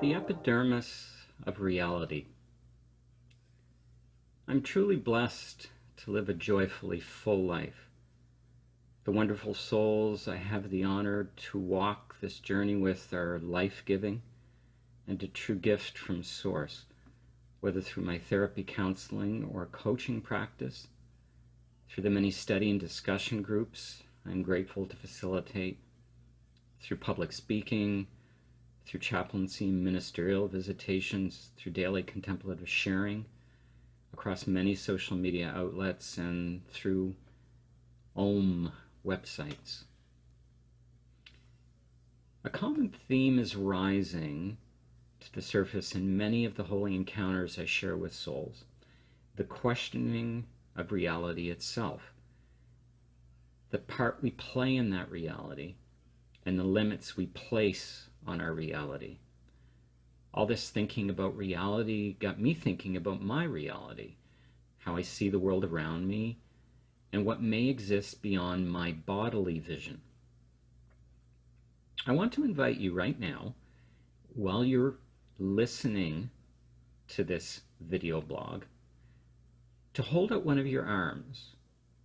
The epidermis of reality. I'm truly blessed to live a joyfully full life. The wonderful souls I have the honor to walk this journey with are life-giving and a true gift from Source, whether through my therapy counseling or coaching practice, through the many study and discussion groups I'm grateful to facilitate, through public speaking, through chaplaincy and ministerial visitations, through daily contemplative sharing across many social media outlets, and through Om websites. A common theme is rising to the surface in many of the holy encounters I share with souls: the questioning of reality itself, the part we play in that reality, and the limits we place on our reality. All this thinking about reality got me thinking about my reality, how I see the world around me, and what may exist beyond my bodily vision. I want to invite you right now, while you're listening to this video blog, to hold out one of your arms,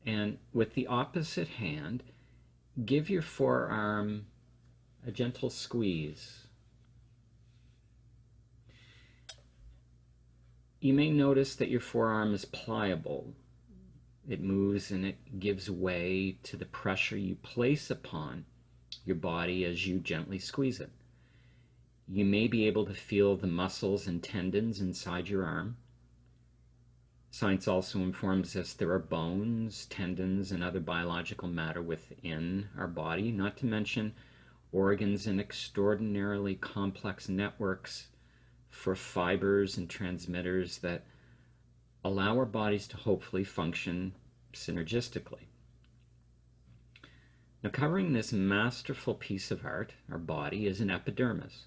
and with the opposite hand, give your forearm a gentle squeeze. You may notice that your forearm is pliable. It moves and it gives way to the pressure you place upon your body as you gently squeeze it. You may be able to feel the muscles and tendons inside your arm. Science also informs us there are bones, tendons, and other biological matter within our body, not to mention organs and extraordinarily complex networks for fibers and transmitters that allow our bodies to hopefully function synergistically. Now, covering this masterful piece of art, our body, is an epidermis.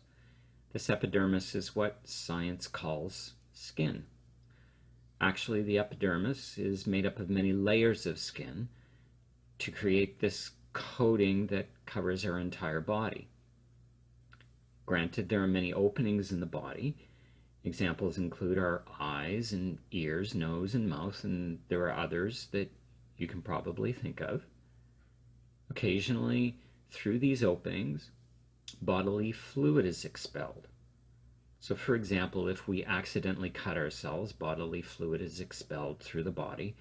This epidermis is what science calls skin. Actually, the epidermis is made up of many layers of skin to create this coating that covers our entire body. Granted, there are many openings in the body. Examples include our eyes and ears, nose and mouth, and there are others that you can probably think of. Occasionally, through these openings, bodily fluid is expelled. So, for example, if we accidentally cut ourselves, bodily fluid is expelled through the body.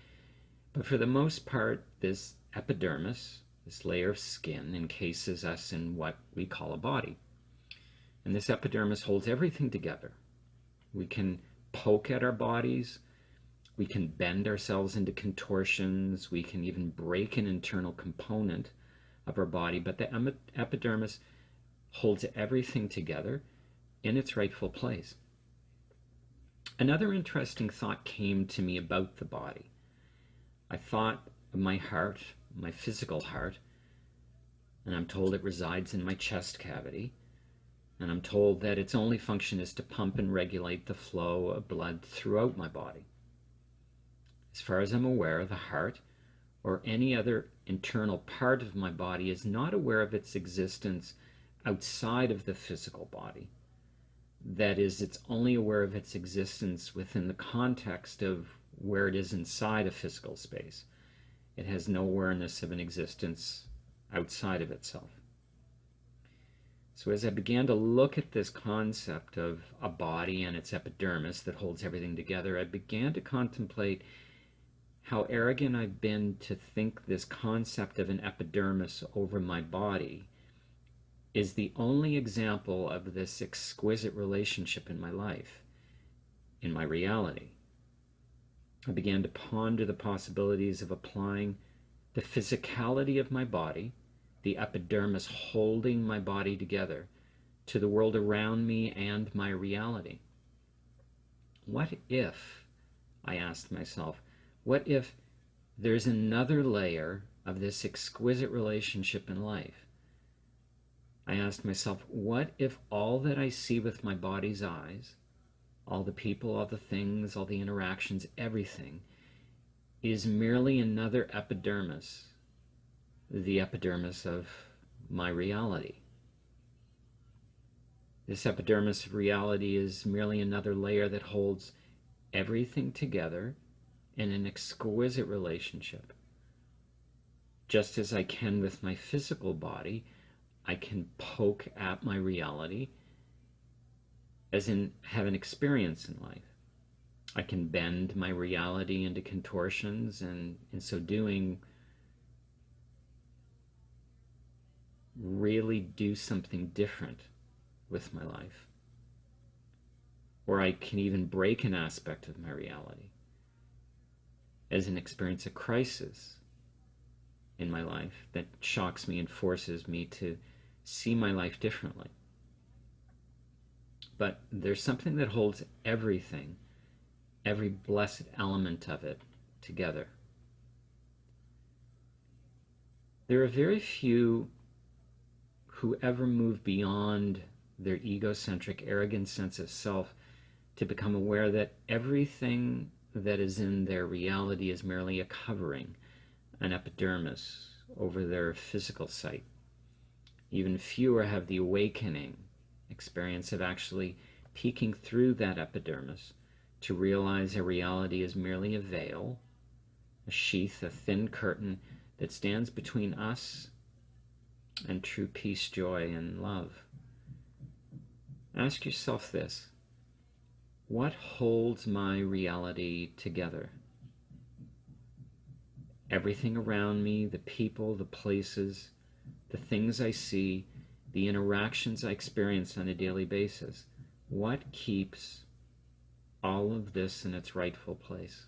But for the most part, this epidermis, this layer of skin, encases us in what we call a body. And this epidermis holds everything together. We can poke at our bodies, we can bend ourselves into contortions, we can even break an internal component of our body, but the epidermis holds everything together in its rightful place. Another interesting thought came to me about the body. I thought of my heart, my physical heart, and I'm told it resides in my chest cavity, and I'm told that its only function is to pump and regulate the flow of blood throughout my body. As far as I'm aware, the heart, or any other internal part of my body, is not aware of its existence outside of the physical body. That is, it's only aware of its existence within the context of where it is inside a physical space. It has no awareness of an existence outside of itself. So as I began to look at this concept of a body and its epidermis that holds everything together, I began to contemplate how arrogant I've been to think this concept of an epidermis over my body is the only example of this exquisite relationship in my life, in my reality. I began to ponder the possibilities of applying the physicality of my body, the epidermis holding my body together, to the world around me and my reality. What if, I asked myself, what if there's another layer of this exquisite relationship in life? I asked myself, what if all that I see with my body's eyes, all the people, all the things, all the interactions, everything, is merely another epidermis, the epidermis of my reality? This epidermis of reality is merely another layer that holds everything together in an exquisite relationship. Just as I can with my physical body, I can poke at my reality, as in have an experience in life. I can bend my reality into contortions, and in so doing, really do something different with my life. Or I can even break an aspect of my reality, as in experience a crisis in my life that shocks me and forces me to see my life differently. But there's something that holds everything, every blessed element of it, together. There are very few who ever move beyond their egocentric, arrogant sense of self to become aware that everything that is in their reality is merely a covering, an epidermis over their physical sight. Even fewer have the awakening experience of actually peeking through that epidermis to realize a reality is merely a veil, a sheath, a thin curtain that stands between us and true peace, joy, and love. Ask yourself this: what holds my reality together? Everything around me, the people, the places, the things I see, the interactions I experience on a daily basis. What keeps all of this in its rightful place?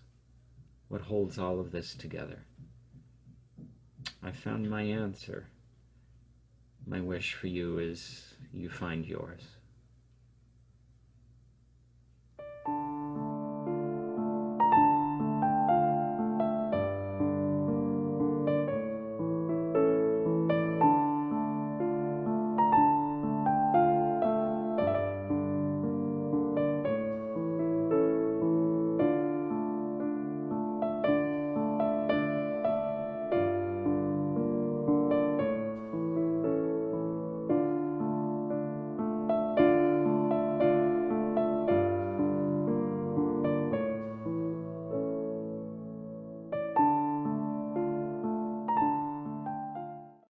What holds all of this together? I found my answer. My wish for you is you find yours.